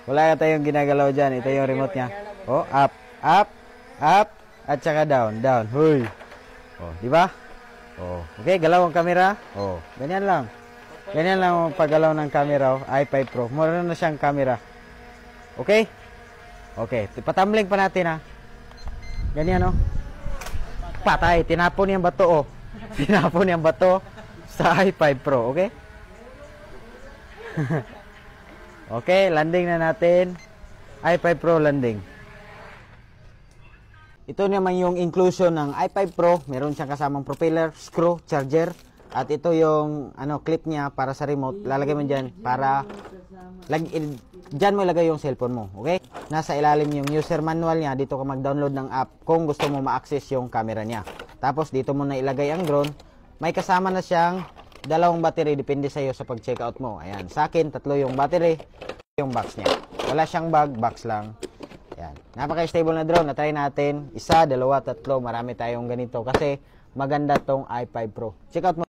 Wala tayong ginagalaw dyan. Ito yung remote niya. Oh, up, up, up, at saka down, down. Huy. Oh, di ba? Oh, okay, galaw ang camera. Oh, ganyan lang. Ganyan lang ang paggalaw ng camera, i5 Pro. Mura na siyang camera. Okay? Okay, patambling pa natin ha. Ganyan oh. Patay, tinapon yung bato oh. Tinapon yung bato sa i5 Pro, okay? Okay, landing na natin. i5 Pro landing. Ito naman yung inclusion ng i5 Pro. Meron siyang kasamang propeller, screw, charger. At ito yung clip niya para sa remote. Lalagay mo dyan para dyan mo ilagay yung cellphone mo. Okay? Nasa ilalim yung user manual niya. Dito ka mag-download ng app kung gusto mo ma-access yung camera niya. Tapos dito mo na ilagay ang drone. May kasama na siyang dalawang battery. Depende sa iyo sa pag-check out mo. Ayan. Sa akin, 3 yung battery. Yung box niya. Wala siyang bag. Box lang. Ayan. Napaka-stable na drone. Na-try natin. 1, 2, 3. Marami tayong ganito. Kasi maganda tong i5 Pro. Check out mo.